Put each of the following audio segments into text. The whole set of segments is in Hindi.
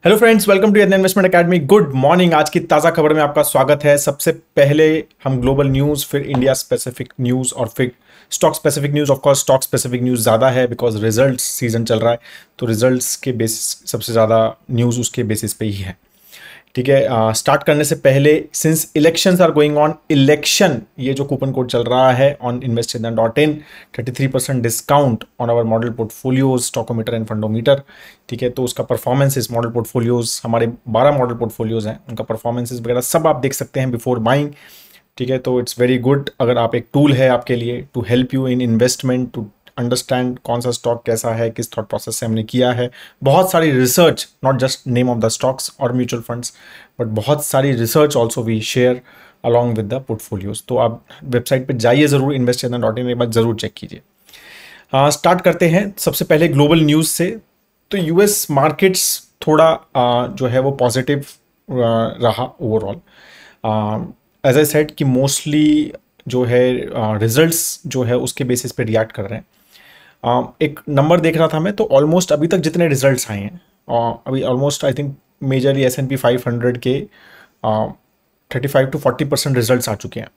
हेलो फ्रेंड्स, वेलकम टू यदन इन्वेस्टमेंट एकेडमी। Good morning. आज की ताज़ा खबर में आपका स्वागत है। सबसे पहले हम ग्लोबल न्यूज़, फिर इंडिया स्पेसिफिक न्यूज़ और फिर stock specific news. Of course stock specific news ज़्यादा है बिकॉज रिजल्ट्स सीजन चल रहा है, तो रिजल्ट्स के बेसिस सबसे ज़्यादा न्यूज़ उसके बेसिस पे ही है। ठीक है, स्टार्ट करने से पहले, since elections are going on, election ये जो कूपन कोड चल रहा है on investindia.in, 33% discount on our model portfolios, stockometer and fundometer. ठीक है, तो उसका परफॉर्मेंस इस मॉडल पोर्टफोलियोज, हमारे 12 मॉडल पोर्टफोलियोज हैं, उनका परफॉर्मेंसेस वगैरह सब आप देख सकते हैं बिफोर बाइंग। ठीक है, तो इट्स वेरी गुड अगर आप एक टूल है आपके लिए to help you in investment, to understand कौन सा स्टॉक कैसा है, किस थॉट प्रोसेस से हमने किया है। बहुत सारी research, not just name of the stocks और म्यूचुअल फंड्स, बट बहुत सारी research also we share along with the portfolios. तो आप वेबसाइट पे जाइए ज़रूर, investindia.in, एक बार ज़रूर चेक कीजिए। स्टार्ट करते हैं सबसे पहले ग्लोबल न्यूज़ से। तो यूएस मार्केट्स थोड़ा जो है वो पॉजिटिव रहा ओवरऑल। एज आई सेड कि मोस्टली जो है रिजल्ट्स जो है उसके बेसिस पे रिएक्ट कर रहे हैं। एक नंबर देख रहा था मैं, तो ऑलमोस्ट अभी तक जितने रिजल्ट्स आए हैं, अभी almost I think majorly S&P 500 के 35 to 40% रिजल्ट्स आ चुके हैं।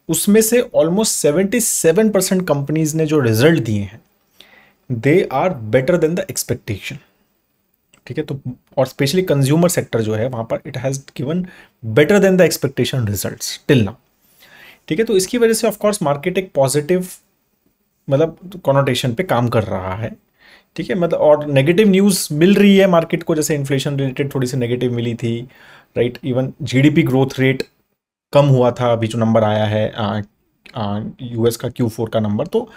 उसमें से ऑलमोस्ट 77% कंपनीज ने जो रिजल्ट दिए हैं, they are better than the expectation. ठीक है, तो और स्पेशली कंज्यूमर सेक्टर जो है वहाँ पर it has given better than the expectation results till now. ठीक है, तो इसकी वजह से ऑफकोर्स मार्केट एक पॉजिटिव मतलब कॉनोटेशन पे काम कर रहा है। ठीक है, मतलब और नेगेटिव न्यूज़ मिल रही है मार्केट को, जैसे इन्फ्लेशन रिलेटेड थोड़ी सी नेगेटिव मिली थी, right. Even GDP growth rate कम हुआ था, अभी जो नंबर आया है यूएस का Q4 का नंबर, तो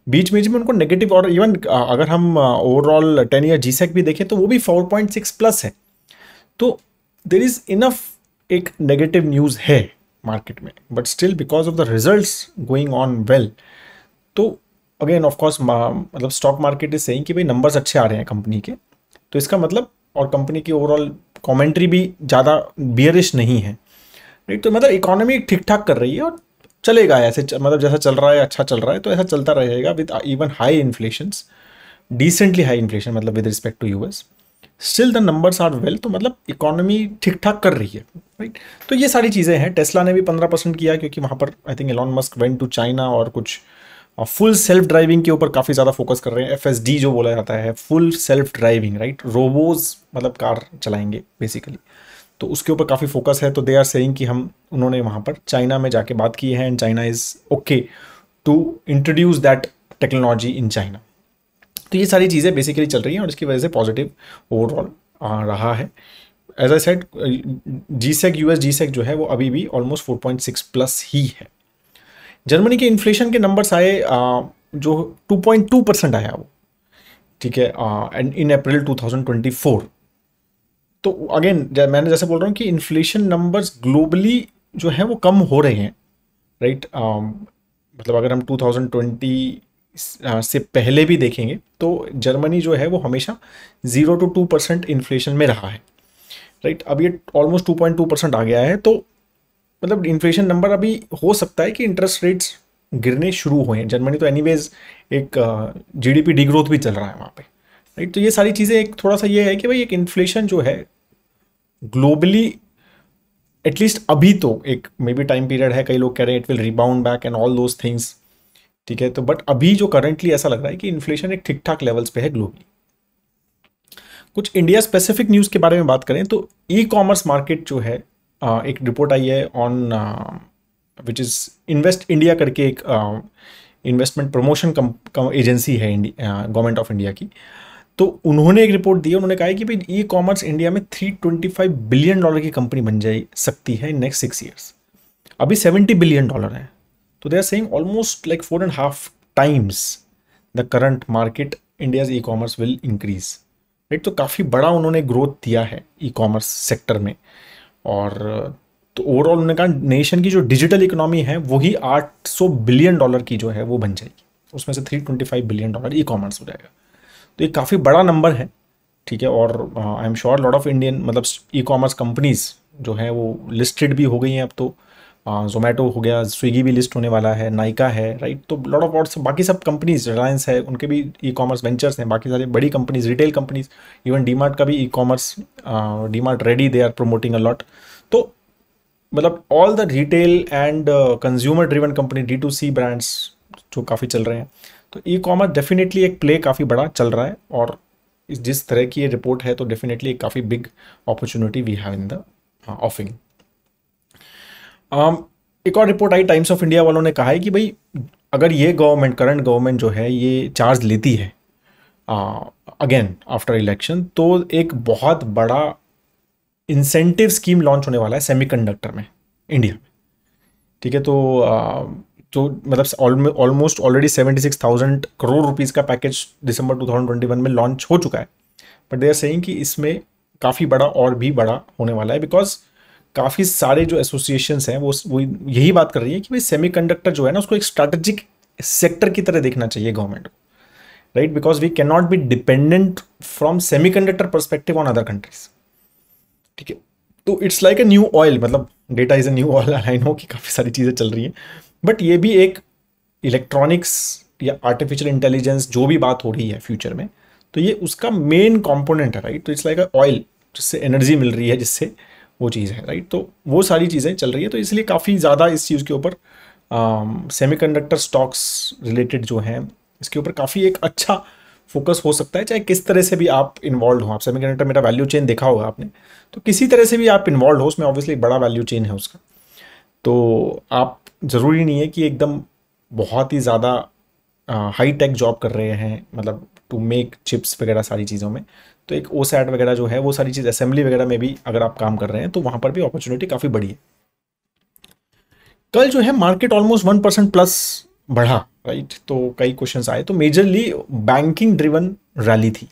बीच बीच में उनको नेगेटिव, और इवन अगर हम ओवरऑल 10 ईयर जीसेक भी देखें तो वो भी 4.6 प्लस है। तो देर इज इनफ एक नेगेटिव न्यूज़ है मार्केट में, but still because of the results going on well, तो अगेन ऑफ कोर्स मतलब स्टॉक मार्केट इज सेइंग कि भाई नंबर्स अच्छे आ रहे हैं कंपनी के, तो इसका मतलब, और कंपनी की ओवरऑल कमेंट्री भी ज़्यादा बियरिश नहीं है, राइट। तो मतलब इकोनॉमी ठीक ठाक कर रही है और चलेगा ऐसे, मतलब जैसा चल रहा है अच्छा चल रहा है, तो ऐसा चलता रहेगा with even high inflations, decently high inflation, मतलब with respect to US, still the numbers are well. तो मतलब इकोनॉमी ठीक ठाक कर रही है, राइट। तो ये सारी चीज़ें हैं। टेस्ला ने भी 15% किया, क्योंकि वहाँ पर I think Elon Musk went to China, और कुछ फुल सेल्फ ड्राइविंग के ऊपर काफ़ी ज़्यादा फोकस कर रहे हैं। FSD जो बोला जाता है, full self driving, right. Robots मतलब कार चलाएंगे बेसिकली, तो उसके ऊपर काफ़ी फोकस है। तो दे आर सेइंग कि हम, उन्होंने वहाँ पर चाइना में जाके बात की है, and China is okay to introduce that technology in China. तो ये सारी चीज़ें बेसिकली चल रही हैं, और इसकी वजह से पॉजिटिव ओवरऑल रहा है। As I said, G Sec, US G Sec जो है वो अभी भी ऑलमोस्ट 4.6 प्लस ही है। जर्मनी के इन्फ्लेशन के नंबर्स आए, जो 2.2% आया वो, ठीक है, एंड इन अप्रैल 2024। तो अगेन मैंने जैसे बोल रहा हूँ कि इन्फ्लेशन नंबर्स ग्लोबली जो है वो कम हो रहे हैं, राइट। मतलब अगर हम 2020 से पहले भी देखेंगे, तो जर्मनी जो है वो हमेशा 0 to 2% इन्फ्लेशन में रहा है, राइट। अब ये ऑलमोस्ट 2.2% आ गया है, तो मतलब इन्फ्लेशन नंबर अभी हो सकता है कि इंटरेस्ट रेट्स गिरने शुरू हुए हैं। जर्मनी तो एनीवेज एक जीडीपी डिग्रोथ भी चल रहा है वहाँ पे, राइट। तो ये सारी चीज़ें, एक थोड़ा सा ये है कि भाई एक इन्फ्लेशन जो है ग्लोबली, एटलीस्ट अभी तो एक मे बी टाइम पीरियड है, कई लोग कह रहे हैं it will rebound back and all those things, ठीक है। तो बट अभी जो करंटली ऐसा लग रहा है कि इन्फ्लेशन एक ठीक ठाक लेवल्स पे है ग्लोबली। कुछ इंडिया स्पेसिफिक न्यूज़ के बारे में बात करें तो ई कॉमर्स मार्केट जो है, एक रिपोर्ट आई है on which is invest India करके, एक इन्वेस्टमेंट प्रमोशन एजेंसी है गवर्नमेंट ऑफ इंडिया की। तो उन्होंने एक रिपोर्ट दी है, उन्होंने कहा है कि भाई ई कॉमर्स इंडिया में $325 बिलियन की कंपनी बन जा सकती है इन नेक्स्ट 6 ईयर्स। अभी $70 बिलियन है, तो they are saying almost like 4.5 times the current market India's e commerce will increase, right. तो काफ़ी बड़ा उन्होंने ग्रोथ दिया है ई कॉमर्स सेक्टर में। और तो ओवरऑल उन्होंने कहा नेशन की जो डिजिटल इकोनॉमी है वही $800 बिलियन की जो है वो बन जाएगी, उसमें से $325 बिलियन ई कॉमर्स हो जाएगा। तो ये काफ़ी बड़ा नंबर है, ठीक है। और I am sure lot of Indian मतलब ई कॉमर्स कंपनीज जो हैं वो लिस्टेड भी हो गई हैं अब तो, जोमेटो हो गया, स्विगी भी लिस्ट होने वाला है, नाइका है, राइट। तो लॉट ऑफ और बाकी सब कंपनीज, रिलायंस है, उनके भी ई कॉमर्स वेंचर्स हैं, बाकी सारी बड़ी companies, retail companies, even DMart का भी e commerce, DMart ready, they are promoting a lot. तो मतलब all the retail and consumer driven company, D2C brands जो काफ़ी चल रहे हैं, तो ई कॉमर्स डेफिनेटली एक प्ले काफ़ी बड़ा चल रहा है। और जिस तरह की ये रिपोर्ट है तो डेफिनेटली एक काफ़ी big opportunity we have in the offing. एक और रिपोर्ट आई, टाइम्स ऑफ इंडिया वालों ने कहा है कि भाई अगर ये गवर्नमेंट, करंट गवर्नमेंट जो है, ये चार्ज लेती है अगेन आफ्टर इलेक्शन, तो एक बहुत बड़ा इंसेंटिव स्कीम लॉन्च होने वाला है सेमीकंडक्टर में इंडिया में। ठीक है, तो मतलब ऑलमोस्ट ऑलरेडी 76,000 करोड़ रुपीज़ का पैकेज दिसंबर 2021 में लॉन्च हो चुका है। बट दे आर सेइंग कि इसमें काफ़ी बड़ा और भी बड़ा होने वाला है, बिकॉज काफ़ी सारे जो एसोसिएशंस हैं वो यही बात कर रही है कि भाई सेमीकंडक्टर जो है ना, उसको एक स्ट्रैटेजिक सेक्टर की तरह देखना चाहिए गवर्नमेंट को, right. Because we can not be dependent from semiconductor perspective on other countries. ठीक है, तो it's like a new oil, मतलब data is a new oil. I know कि काफ़ी सारी चीज़ें चल रही हैं, बट ये भी एक इलेक्ट्रॉनिक्स या आर्टिफिशियल इंटेलिजेंस जो भी बात हो रही है फ्यूचर में, तो ये उसका मेन कंपोनेंट है, राइट। तो इट्स लाइक अ ऑयल, जिससे एनर्जी मिल रही है, जिससे वो चीज़ है, राइट। तो वो सारी चीज़ें चल रही है, तो इसलिए काफ़ी ज़्यादा इस चीज़ के ऊपर सेमीकंडक्टर स्टॉक्स रिलेटेड जो हैं, इसके ऊपर काफ़ी एक अच्छा फोकस हो सकता है। चाहे किस तरह से भी आप इन्वॉल्व हो, आप सेमीकंडक्टर, मेरा वैल्यू चेन देखा होगा आपने, तो किसी तरह से भी आप इन्वॉल्व हो उसमें, ऑब्वियसली एक बड़ा वैल्यू चेन है उसका। तो आप ज़रूरी नहीं है कि एकदम बहुत ही ज़्यादा हाई टेक जॉब कर रहे हैं, मतलब टू मेक चिप्स वगैरह सारी चीज़ों में। तो एक OSAT वगैरह जो है, वो सारी चीज़ असेंबली वगैरह में भी अगर आप काम कर रहे हैं, तो वहाँ पर भी अपॉर्चुनिटी काफ़ी बड़ी है। कल जो है मार्केट ऑलमोस्ट 1% प्लस बढ़ा, राइट। तो कई क्वेश्चंस आए, तो मेजरली बैंकिंग ड्रिवन रैली थी,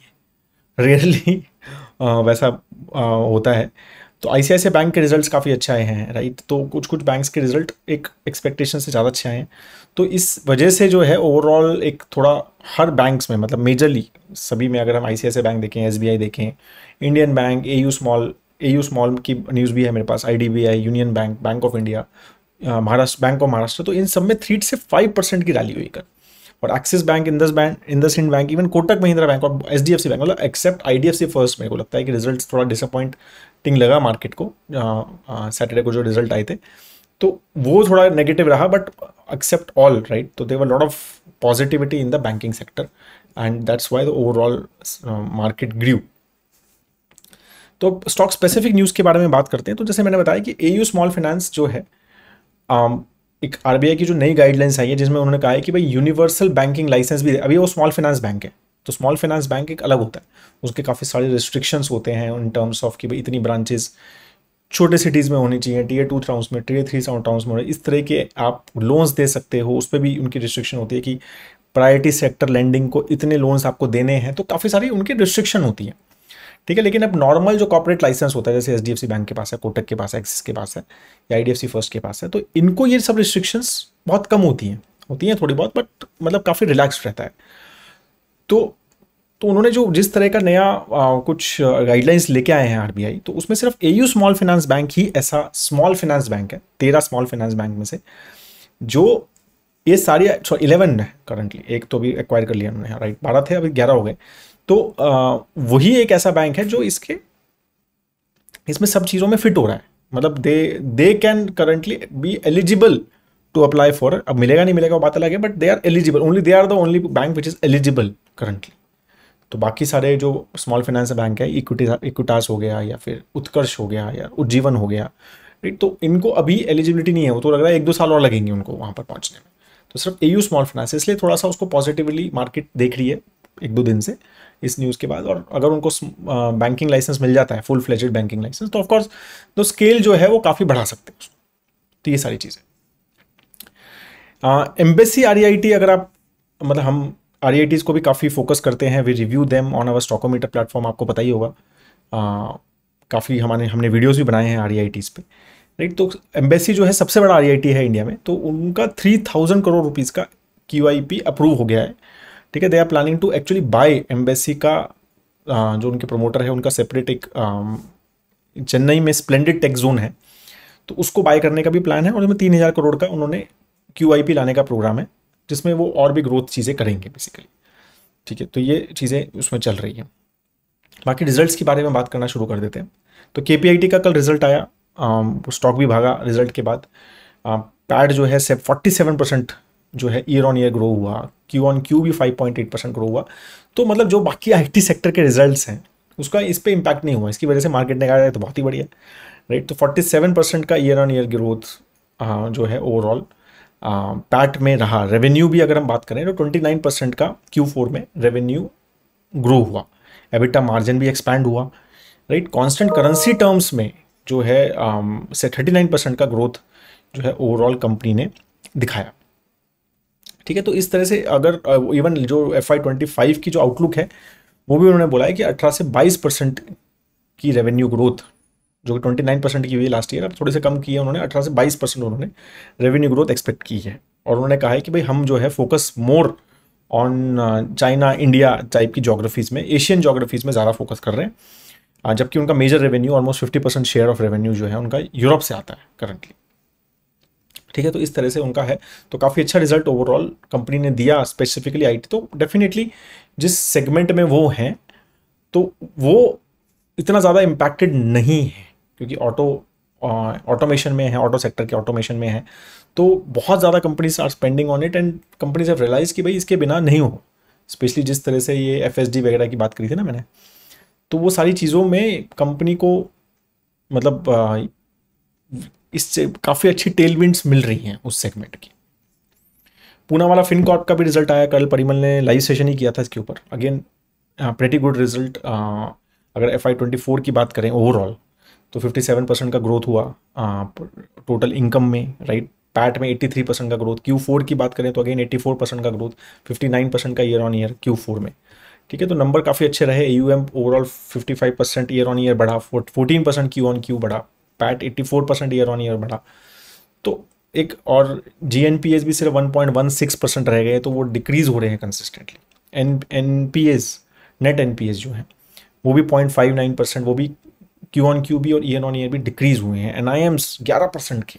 रेयरली वैसा होता है। तो ICICI बैंक के रिजल्ट्स काफ़ी अच्छे आए हैं, राइट। तो कुछ कुछ बैंक्स के रिजल्ट एक एक्सपेक्टेशन से ज़्यादा अच्छे आए हैं। तो इस वजह से जो है ओवरऑल एक थोड़ा हर बैंक्स में, मतलब मेजरली सभी में, अगर हम ICICI बैंक देखें, SBI देखें, इंडियन बैंक, AU स्मॉल की न्यूज़ भी है मेरे पास, IDBI, union bank, bank of India, bank of Maharashtra, तो इन सब में 3 से 5% की रैली हुई कर। और axis bank, IndusInd bank, even Kotak Mahindra bank और HDFC बैंक, मतलब एक्सेप्ट IDFC फर्स्ट, मेरे को लगता है कि रिजल्ट थोड़ा डिसअपॉइंटिंग लगा मार्केट को। सैटरडे को जो रिजल्ट आए थे, तो वो थोड़ा नेगेटिव रहा, बट एक्सेप्ट ऑल, राइट। तो there were lot of positivity in the banking sector, and that's why the overall market grew. तो स्टॉक स्पेसिफिक न्यूज़ के बारे में बात करते हैं। तो जैसे मैंने बताया कि AU स्मॉल फाइनेंस जो है, एक RBI की जो नई गाइडलाइंस आई है, जिसमें उन्होंने कहा है कि भाई यूनिवर्सल बैंकिंग लाइसेंस भी, अभी वो स्मॉल फाइनेंस बैंक है, तो स्मॉल फाइनेंस बैंक एक अलग होता है, उसके काफ़ी सारे रिस्ट्रिक्शंस होते हैं इन टर्म्स ऑफ कि भाई इतनी ब्रांचेस छोटे सिटीज़ में होनी चाहिए, Tier 2 टाउन्स में, Tier 3 टाउन्स में, इस तरह के आप लोन्स दे सकते हो, उस पर भी उनकी रिस्ट्रिक्शन होती है कि प्रायोरिटी सेक्टर लेंडिंग को इतने लोन्स आपको देने हैं, तो काफ़ी सारी उनकी रिस्ट्रिक्शन होती है। ठीक है, लेकिन अब नॉर्मल जो कॉर्पोरेट लाइसेंस होता है, जैसे HDFC बैंक के पास है, कोटक के पास है, एक्सिस के पास है, या IDFC फर्स्ट के पास है, तो इनको ये सब रिस्ट्रिक्शंस बहुत कम होती हैं थोड़ी बहुत, बट मतलब काफ़ी रिलैक्स रहता है। तो उन्होंने जो जिस तरह का नया कुछ गाइडलाइंस लेके आए हैं RBI, तो उसमें सिर्फ AU स्मॉल फाइनेंस बैंक ही ऐसा स्मॉल फाइनेंस बैंक है, 13 स्मॉल फाइनेंस बैंक में से, जो ये सारी 11 है करंटली, एक तो भी एक्वायर कर लिया उन्होंने, राइट। 12 थे, अभी 11 हो गए। तो वही एक ऐसा बैंक है जो इसमें सब चीज़ों में फिट हो रहा है, मतलब they can currently be eligible to apply for, अब मिलेगा नहीं मिलेगा वो बात अलग है, but they are eligible, only they are the only bank which is eligible currently. तो बाकी सारे जो स्मॉल फाइनेंस बैंक है, इक्विटास हो गया, या फिर उत्कर्ष हो गया, या उज्जीवन हो गया, राइट, तो इनको अभी एलिजिबिलिटी नहीं है, वो तो लग रहा है 1-2 साल और लगेंगे उनको वहाँ पर पहुँचने में। तो सिर्फ AU स्मॉल फाइनेंस, इसलिए थोड़ा सा उसको पॉजिटिवली मार्केट देख रही है 1-2 दिन से इस न्यूज़ के बाद। और अगर उनको बैंकिंग लाइसेंस मिल जाता है, फुल फ्लेजेड बैंकिंग लाइसेंस, तो ऑफकोर्स तो स्केल जो है वो काफ़ी बढ़ा सकते हैं उसको। तो ये सारी चीज़ें, एम्बेसी REIT, अगर आप, मतलब हम REITs को भी काफ़ी फोकस करते हैं, we review them on our stockometer platform, आपको पता ही होगा, काफ़ी हमने वीडियोज़ भी बनाए हैं REITs पे, राइट। तो एम्बेसी जो है सबसे बड़ा REIT है इंडिया में, तो उनका 3000 करोड़ रुपीज़ का QIP अप्रूव हो गया है। ठीक है, they are planning to actually buy Embassy का, जो उनके प्रोमोटर है उनका सेपरेट एक चेन्नई में स्प्लेंडिड टेक जोन है, तो उसको बाय करने का भी प्लान है, और उसमें 3,000 करोड़ का उन्होंने QIP लाने का प्रोग्राम है, जिसमें वो और भी ग्रोथ चीज़ें करेंगे बेसिकली। ठीक है, तो ये चीज़ें उसमें चल रही हैं। बाकी रिजल्ट्स के बारे में बात करना शुरू कर देते हैं। तो KPIT का कल रिजल्ट आया, स्टॉक भी भागा रिजल्ट के बाद। पैड जो है 47% जो है ईयर ऑन ईयर ग्रो हुआ, Q-on-Q भी 5.8% ग्रो हुआ। तो मतलब जो बाकी IT सेक्टर के रिजल्ट्स हैं उसका इस पर इम्पैक्ट नहीं हुआ, इसकी वजह से मार्केट ने कहा है तो बहुत ही बढ़िया, राइट। तो 47% का ईयर ऑन ईयर ग्रोथ जो है ओवरऑल पैट में रहा। रेवेन्यू भी अगर हम बात करें तो 29% का Q4 में रेवेन्यू ग्रो हुआ। एबिटा मार्जिन भी एक्सपैंड हुआ, राइट। कांस्टेंट करेंसी टर्म्स में जो है से 39% का ग्रोथ जो है ओवरऑल कंपनी ने दिखाया। ठीक है, तो इस तरह से अगर इवन जो FY25 की जो आउटलुक है वो भी उन्होंने बोला है कि 18 से 22% की रेवेन्यू ग्रोथ, जो कि 29% की हुई लास्ट ईयर, अब थोड़े से कम की है उन्होंने, 18 से 22% उन्होंने रेवेन्यू ग्रोथ एक्सपेक्ट की है। और उन्होंने कहा है कि भाई हम जो है focus more on China India type की जोग्राफीज़ में, एशियन जोग्राफीज़ में ज़्यादा फोकस कर रहे हैं, जबकि उनका major revenue almost 50% share of revenue जो है उनका यूरोप से आता है करंटली। ठीक है, तो इस तरह से उनका है, तो काफ़ी अच्छा रिजल्ट ओवरऑल कंपनी ने दिया, स्पेसिफिकली IT। तो डेफिनेटली जिस सेगमेंट में वो हैं तो वो इतना ज़्यादा इम्पैक्टेड नहीं है, क्योंकि ऑटोमेशन में है, ऑटो सेक्टर के ऑटोमेशन में है। तो बहुत ज़्यादा companies are spending on it, and companies have realise कि भाई इसके बिना नहीं हो। स्पेशली जिस तरह से ये FSD वगैरह की बात करी थी ना मैंने, तो वो सारी चीज़ों में कंपनी को मतलब इससे काफ़ी अच्छी टेलविंड्स मिल रही हैं उस सेगमेंट की। पूना वाला फिनकॉर्प का भी रिजल्ट आया कल, परिमल ने लाइव सेशन ही किया था इसके ऊपर। Again pretty good result. अगर FY24 की बात करें ओवरऑल तो 57% का ग्रोथ हुआ टोटल इनकम में, राइट। पैट में 83% का ग्रोथ। Q4 की बात करें तो अगेन 84% का ग्रोथ, 59% का ईयर ऑन ईयर Q4 में। ठीक है, तो नंबर काफ़ी अच्छे रहे। AUM overall 55% year on year बढ़ा, 14% Q-on-Q बढ़ा, पैट 84% ईयर ऑन ईयर बढ़ा। तो एक और GNPS भी सिर्फ 1.16% रह गए, तो वो डिक्रीज हो रहे हैं कंसिस्टेंटली। NPS नेट NPS जो है वो भी 0.59%, वो भी Q-on-Q भी और ईयर ऑन ईयर भी डिक्रीज हुए हैं। NIMs 11% के,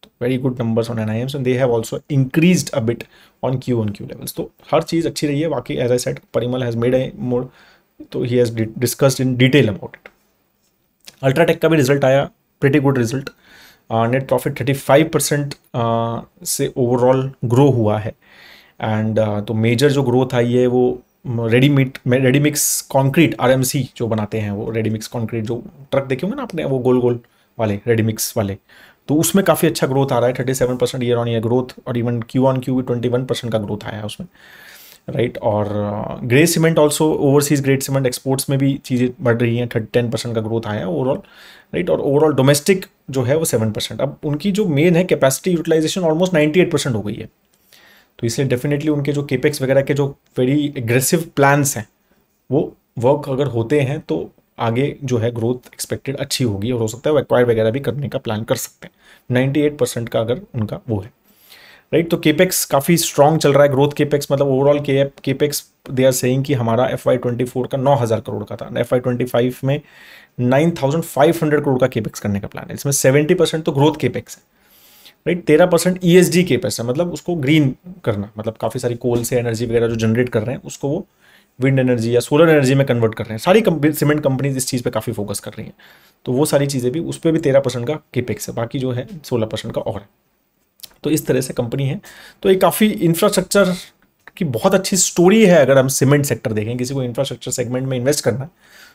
तो very good numbers on NIMs, and they have also increased a bit on Q-on-Q levels. तो हर चीज़ अच्छी रही है। बाकी as I said, Parimal has made a more, तो he has discussed in detail about it. UltraTech का भी रिजल्ट आया, pretty good result. Net profit 35% से ओवरऑल ग्रो हुआ है। एंड तो मेजर जो ग्रोथ आई है वो रेडी मिक्स कॉन्क्रीट, RMC जो बनाते हैं, वो रेडी मिक्स कॉन्क्रीट जो ट्रक देखे होंगे ना आपने, वो गोल गोल वाले रेडी मिक्स वाले, तो उसमें काफ़ी अच्छा ग्रोथ आ रहा है, 37% ईयर ऑन ईयर ग्रोथ। और इवन Q-on-Q भी 21% का ग्रोथ आया है उसमें, राइट। और grey cement also, overseas grade cement exports में भी चीज़ें बढ़ रही हैं, 10% का ग्रोथ आया है ओवरऑल, राइट। और ओवरऑल डोमेस्टिक जो है वो 7%। अब उनकी जो मेन है कैपेसिटी यूटिलाइजेशन ऑलमोस्ट 98% हो गई है, तो इसलिए डेफिनेटली उनके जो केपेक्स वगैरह के जो वेरी एग्रेसिव प्लान्स हैं वो वर्क अगर होते हैं तो आगे जो है ग्रोथ एक्सपेक्टेड अच्छी होगी, और हो सकता है वो एक्वायर वगैरह भी करने का प्लान कर सकते हैं। 98% का अगर उनका वो है, राइट। तो केपेक्स काफ़ी स्ट्रॉन्ग चल रहा है, ग्रोथ केपेक्स मतलब overall capex they are saying कि हमारा FY24 का 9,000 करोड़ का था, FY25 में 9,500 करोड़ का केपेक्स करने का प्लान है। इसमें 70% तो ग्रोथ केपेक्स है, राइट। 13% ESG केपेक्स है, मतलब उसको ग्रीन करना, मतलब काफ़ी सारी कोल से एनर्जी वगैरह जो जनरेट कर रहे हैं उसको वो विंड एनर्जी या सोलर एनर्जी में कन्वर्ट कर रहे हैं। सारी सीमेंट कंपनीज इस चीज़ पे काफ़ी फोकस कर रही हैं, तो वो सारी चीज़ें भी, उस पर भी 13% का केपेक्स है, बाकी जो है 16% का और है। तो इस तरह से कंपनी है। तो ये काफ़ी इंफ्रास्ट्रक्चर की बहुत अच्छी स्टोरी है। अगर हम सीमेंट सेक्टर देखें, किसी को इंफ्रास्ट्रक्चर सेगमेंट में इन्वेस्ट करना है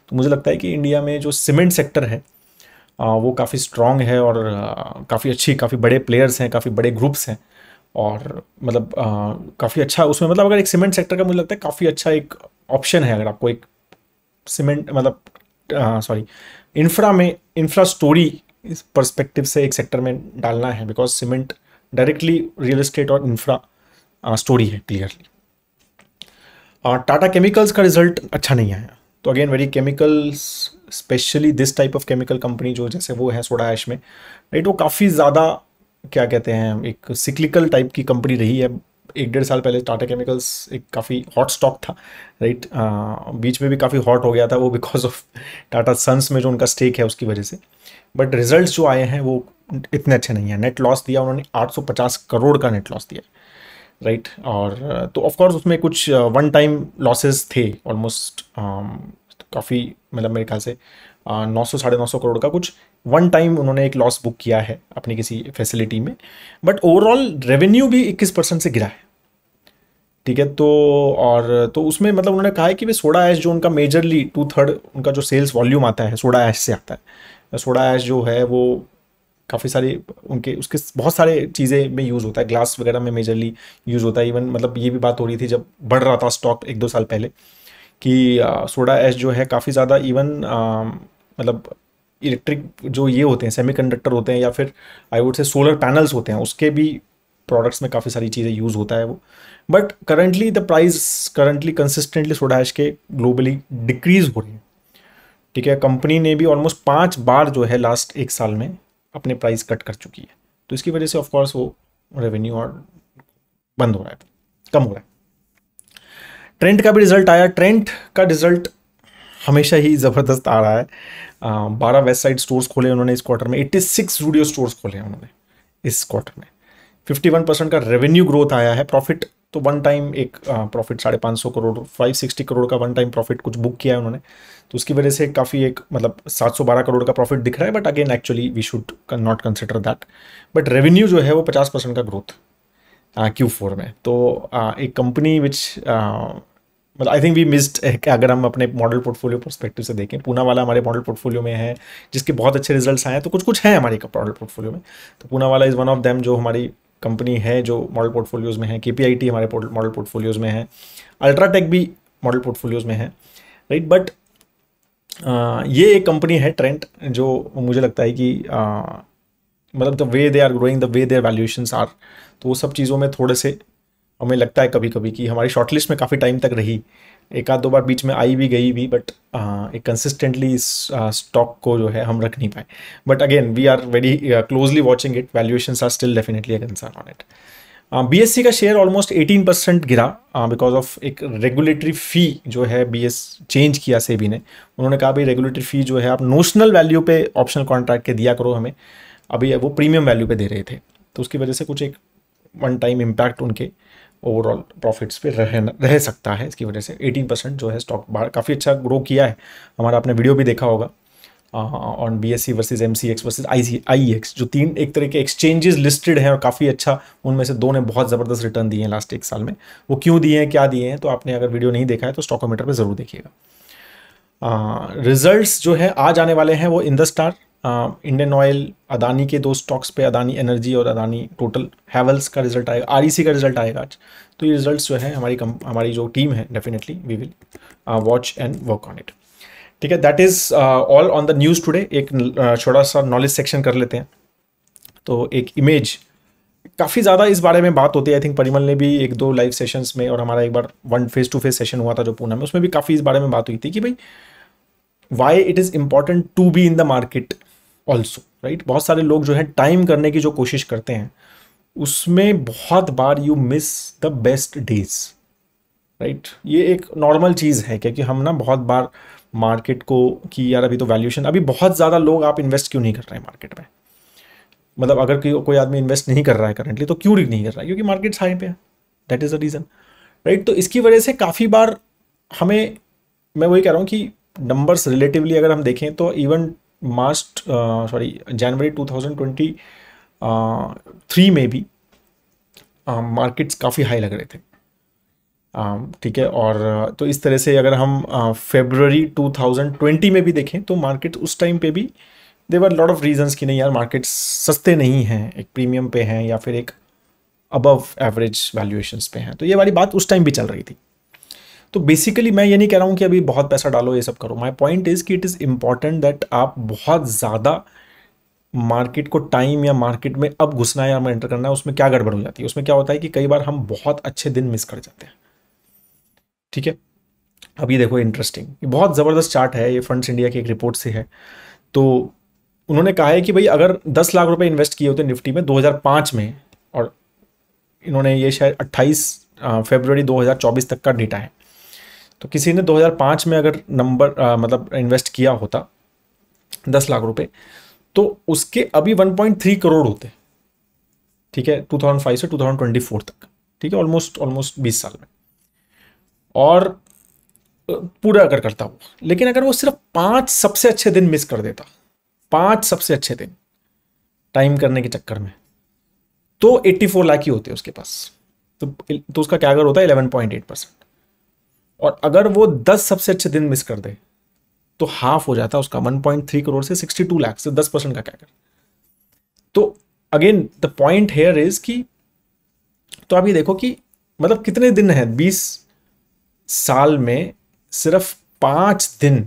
तो मुझे लगता है कि इंडिया में जो सीमेंट सेक्टर है वो काफ़ी स्ट्रॉन्ग है, और काफ़ी अच्छी, काफ़ी बड़े प्लेयर्स हैं, काफ़ी बड़े ग्रुप्स हैं, और मतलब काफ़ी अच्छा उसमें, मतलब अगर एक सीमेंट सेक्टर का मुझे लगता है काफ़ी अच्छा एक ऑप्शन है। अगर आपको एक सीमेंट मतलब सॉरी इंफ्रा स्टोरी इस पर्सपेक्टिव से एक सेक्टर में डालना है, because cement directly real estate और इंफ्रा स्टोरी है क्लियरली। टाटा केमिकल्स का रिजल्ट अच्छा नहीं आया, तो again very chemicals, specially this type of chemical company जो जैसे वो है सोडा ऐश में, राइट, वो काफ़ी ज़्यादा क्या कहते हैं, एक सिक्लिकल टाइप की कंपनी रही है। 1-1.5 साल पहले टाटा केमिकल्स एक काफ़ी हॉट स्टॉक था, राइट। बीच में भी काफ़ी हॉट हो गया था वो, बिकॉज ऑफ टाटा सन्स में जो उनका स्टेक है उसकी वजह से। बट रिजल्ट्स जो आए हैं वो इतने अच्छे नहीं हैं। नेट लॉस दिया उन्होंने 850 करोड़ का नेट लॉस दिया, राइट। और तो ऑफ कोर्स उसमें कुछ वन टाइम लॉसेस थे ऑलमोस्ट, काफ़ी, मतलब मेरे ख्याल से 900 साढ़े 900 करोड़ का कुछ वन टाइम उन्होंने एक लॉस बुक किया है अपनी किसी फैसिलिटी में। बट ओवरऑल रेवेन्यू भी 21% से गिरा है, ठीक है। तो और तो उसमें मतलब उन्होंने कहा है कि वे सोडा ऐश जो उनका मेजरली 2/3 उनका जो सेल्स वॉल्यूम आता है सोडा ऐश से आता है। सोडा ऐश जो है वो काफ़ी सारे उनके उसके बहुत सारे चीज़ें में यूज़ होता है, ग्लास वगैरह में मेजरली यूज़ होता है। इवन मतलब ये भी बात हो रही थी जब बढ़ रहा था स्टॉक 1-2 साल पहले कि सोडा ऐश जो है काफ़ी ज़्यादा इवन मतलब इलेक्ट्रिक जो ये होते हैं सेमीकंडक्टर होते हैं या फिर I would say solar panels होते हैं उसके भी प्रोडक्ट्स में काफ़ी सारी चीज़ें यूज़ होता है वो। But currently the price currently consistently soda ash के ग्लोबली डिक्रीज हो रही है, ठीक है। कंपनी ने भी ऑलमोस्ट 5 बार जो है लास्ट 1 साल में अपने प्राइस कट कर चुकी है। तो इसकी वजह से ऑफकोर्स वो रेवेन्यू और बंद हो रहा है, कम हो रहा है। ट्रेंड का भी रिजल्ट आया। ट्रेंड का रिजल्ट हमेशा ही ज़बरदस्त आ रहा है। 12 वेस्ट साइड स्टोर्स खोले उन्होंने इस क्वार्टर में, 86 जूडियो स्टोर्स खोले हैं उन्होंने इस क्वार्टर में। 51% का रेवेन्यू ग्रोथ आया है। प्रॉफिट तो वन टाइम एक प्रॉफिट 550 करोड़ 560 करोड़ का वन टाइम प्रॉफिट कुछ बुक किया है उन्होंने, तो उसकी वजह से काफ़ी एक मतलब 712 करोड़ का प्रॉफिट दिख रहा है। But again actually we should not consider that. But revenue जो है वो 50% का ग्रोथ Q4 में। तो एक कंपनी विच मतलब आई थिंक वी मिस्ड, अगर हम अपने मॉडल पोर्टफोलियो पर्सपेक्टिव से देखें, पूना वाला हमारे मॉडल पोर्टफोलियो में है जिसके बहुत अच्छे रिजल्ट्स आए हैं। तो कुछ कुछ हैं हमारे मॉडल पोर्टफोलियो में, तो पूना वाला इज़ वन ऑफ देम जो हमारी कंपनी है जो मॉडल पोर्टफोलियोज़ में है। KPIT हमारे मॉडल पोर्टफोलियोज़ में है, अल्ट्राटेक भी मॉडल पोर्टफोलियोज़ में है, राइट। बट ये एक कंपनी है ट्रेंड जो मुझे लगता है कि मतलब the way they are growing, the way their valuations are, तो वो सब चीज़ों में थोड़े से हमें लगता है कभी कभी कि हमारी शॉर्टलिस्ट में काफ़ी टाइम तक रही, एक आध दो बार बीच में आई भी गई भी, बट एक कंसिस्टेंटली इस स्टॉक को जो है हम रख नहीं पाए। But again we are very closely watching it, valuations are still definitely a concern on it. BSE का शेयर ऑलमोस्ट 18% गिरा बिकॉज ऑफ एक रेगुलेटरी फ़ी जो है BS चेंज किया सेबी ने। उन्होंने कहा भाई रेगुलेटरी फ़ी जो है आप नोशनल वैल्यू पे ऑप्शनल कॉन्ट्रैक्ट के दिया करो हमें, अभी वो प्रीमियम वैल्यू पे दे रहे थे, तो उसकी वजह से कुछ एक वन टाइम इम्पैक्ट उनके ओवरऑल प्रॉफिट्स पे रह सकता है। इसकी वजह से 18% जो है स्टॉक बाहर काफ़ी अच्छा ग्रो किया है। हमारा आपने वीडियो भी देखा होगा on BSE versus MCX versus IEX, जो तीन एक तरह के एक्सचेंजेस लिस्टेड हैं और काफ़ी अच्छा उनमें से दो ने बहुत ज़बरदस्त रिटर्न दिए हैं लास्ट 1 साल में। वो क्यों दिए हैं, क्या दिए हैं, तो आपने अगर वीडियो नहीं देखा है तो स्टॉकोमीटर पे ज़रूर देखिएगा। रिजल्ट्स जो है आज आने वाले हैं वो इंडस्टार, इंडियन ऑयल, अदानी के 2 स्टॉक्स पे, अदानी एनर्जी और अदानी टोटल, हैवेल्स का रिजल्ट आएगा, REC का रिजल्ट आएगा आज। तो ये रिजल्ट्स जो है हमारी जो टीम है definitely we will watch and work on it, ठीक है। That is all on the news today. एक छोटा सा नॉलेज सेक्शन कर लेते हैं। तो एक इमेज, काफ़ी ज़्यादा इस बारे में बात होती है। आई थिंक परिमल ने भी 1-2 लाइव सेशंस में और हमारा एक बार 1 फेस-टू-फेस सेशन हुआ था जो पूना में, उसमें भी काफ़ी इस बारे में बात हुई थी कि भाई why it is important to be in the market also, right. बहुत सारे लोग जो है टाइम करने की जो कोशिश करते हैं उसमें बहुत बार you miss the best days, right. ये एक नॉर्मल चीज़ है क्योंकि हम ना बहुत बार मार्केट को कि यार अभी तो वैल्यूएशन, अभी बहुत ज़्यादा लोग आप इन्वेस्ट क्यों नहीं कर रहे हैं मार्केट में, मतलब अगर कोई आदमी इन्वेस्ट नहीं कर रहा है करंटली तो क्यों नहीं कर रहा है, क्योंकि मार्केट्स हाई पे है, that is the reason, right. तो इसकी वजह से काफ़ी बार हमें, मैं वही कह रहा हूँ कि नंबर्स रिलेटिवली अगर हम देखें तो इवन जनवरी 2023 में भी मार्केट्स काफ़ी हाई लग रहे थे, ठीक है। और तो इस तरह से अगर हम फरवरी 2020 में भी देखें तो मार्केट उस टाइम पे भी देवर लॉट ऑफ रीजंस कि नहीं यार मार्केट्स सस्ते नहीं हैं, एक प्रीमियम पे हैं या फिर एक अबव एवरेज वैल्यूएशंस पे हैं, तो ये वाली बात उस टाइम भी चल रही थी। तो बेसिकली मैं ये नहीं कह रहा हूँ कि अभी बहुत पैसा डालो ये सब करो, माई पॉइंट इज़ कि इट इज़ इम्पॉर्टेंट दैट आप बहुत ज़्यादा मार्केट को टाइम या मार्केट में अब घुसना है या एंटर करना है, उसमें क्या गड़बड़ हो जाती है, उसमें क्या होता है कि कई बार हम बहुत अच्छे दिन मिस कर जाते हैं, ठीक है। अभी देखो इंटरेस्टिंग, बहुत ज़बरदस्त चार्ट है, ये फंड्स इंडिया की एक रिपोर्ट से है। तो उन्होंने कहा है कि भाई अगर 10 लाख रुपए इन्वेस्ट किए होते निफ्टी में 2005 में, और इन्होंने ये शायद 28 फरवरी 2024 तक का डेटा है, तो किसी ने 2005 में अगर मतलब इन्वेस्ट किया होता 10 लाख रुपए, तो उसके अभी 1.3 करोड़ होते, ठीक है, 2005 से 2024 तक, ठीक है, ऑलमोस्ट 20 साल में। और पूरा अगर करता वो, लेकिन अगर वो सिर्फ 5 सबसे अच्छे दिन मिस कर देता, 5 सबसे अच्छे दिन टाइम करने के चक्कर में, तो 84 लाख ही होते उसके पास। तो उसका क्या अगर होता है 11.8%। और अगर वो 10 सबसे अच्छे दिन मिस कर दे तो हाफ हो जाता उसका, 1.3 करोड़ से 62 लाख से 10% का क्या कर। तो again the point here is कि, तो आप ये देखो कि मतलब कितने दिन हैं 20 साल में, सिर्फ 5 दिन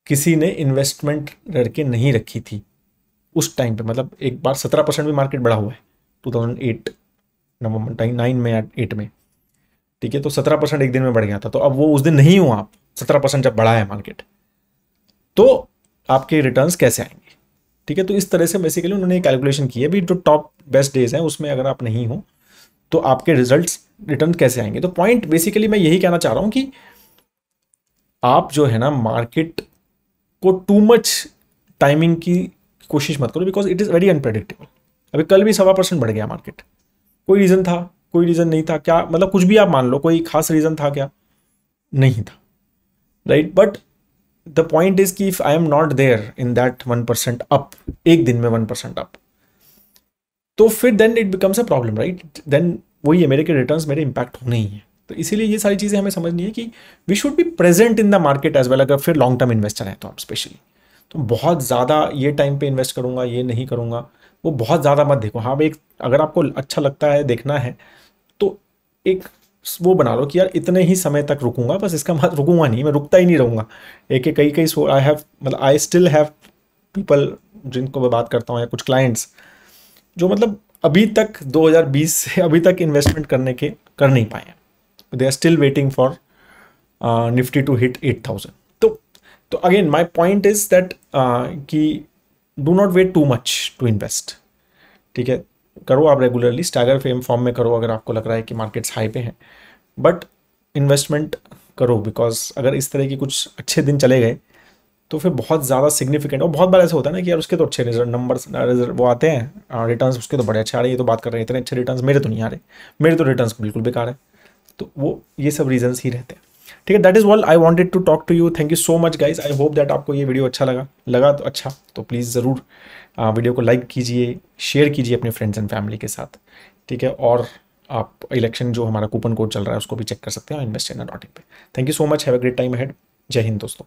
किसी ने इन्वेस्टमेंट करके नहीं रखी थी उस टाइम पे। मतलब एक बार 17% भी मार्केट बढ़ा हुआ है 2008 नवंबर 9 में या 8 में, ठीक है, तो 17% एक दिन में बढ़ गया था। तो अब वो उस दिन नहीं हुआ, आप 17% जब बढ़ा है मार्केट, तो आपके रिटर्न्स कैसे आएंगे, ठीक है। तो इस तरह से बेसिकली उन्होंने कैलकुलेशन की है भी, जो टॉप बेस्ट डेज हैं उसमें अगर आप नहीं हो तो आपके रिजल्ट्स रिटर्न कैसे आएंगे। तो पॉइंट बेसिकली मैं यही कहना चाह रहा हूं कि आप जो है ना मार्केट को टू मच टाइमिंग की कोशिश मत करो, because it is very unpredictable. अभी कल भी 1.25% बढ़ गया मार्केट, कोई रीज़न था, कोई रीज़न नहीं था, क्या मतलब कुछ भी आप मान लो, कोई खास रीज़न था क्या, नहीं था, right. But the point is कि if I am not there in that 1% up, एक दिन में 1% अप, तो फिर then it becomes a problem, right. Then वही है, मेरे के रिटर्न्स मेरे इंपैक्ट होने ही है। तो इसीलिए ये सारी चीज़ें हमें समझनी है कि we should be present in the market as well. अगर फिर लॉन्ग टर्म इन्वेस्टर है तो आप स्पेशली, तो बहुत ज़्यादा ये टाइम पे इन्वेस्ट करूंगा, ये नहीं करूंगा, वो बहुत ज़्यादा मत देखो। हाँ, एक अगर आपको अच्छा लगता है, देखना है, तो एक वो बना लो कि यार इतने ही समय तक रुकूंगा, बस इसका मतलब रुकूंगा नहीं, मैं रुकता ही नहीं रहूंगा। एक कई कई आई हैव, मतलब आई स्टिल हैव पीपल जिनको मैं बात करता हूँ, या कुछ क्लाइंट्स जो मतलब अभी तक 2020 से अभी तक इन्वेस्टमेंट कर नहीं पाए, they are still waiting for Nifty to hit 8000। तो again my point is that कि do not wait too much to invest, ठीक है। करो आप रेगुलरली, स्टैगर फेम फॉर्म में करो अगर आपको लग रहा है कि मार्केट्स हाई पे हैं, बट इन्वेस्टमेंट करो। बिकॉज अगर इस तरह की कुछ अच्छे दिन चले गए तो फिर बहुत ज़्यादा सिग्निफिकेंट, और बहुत बार ऐसा होता है ना कि यार उसके तो अच्छे रिजल्ट नंबर्स वो आते हैं, रिटर्न्स उसके तो बड़े अच्छे आ रहे हैं, ये तो बात कर रहे हैं इतने अच्छे रिटर्न्स, मेरे तो नहीं आ रहे, मेरे तो रिटर्न्स बिल्कुल बेकार है। तो वो ये सब रीजंस ही रहते हैं, ठीक है। That is all I wanted to talk to you. Thank you so much guys. I hope that आपको ये वीडियो अच्छा लगा तो अच्छा, तो प्लीज़ ज़रूर वीडियो को लाइक कीजिए, शेयर कीजिए अपने फ्रेंड्स एंड फैमिली के साथ, ठीक है। और आप इलेक्शन जो हमारा कूपन कोड चल रहा है उसको भी चेक कर सकते हैं इन्वेस्टइंडिया.in पे। Thank you so much, have a great time ahead. जय हिंद दोस्तों।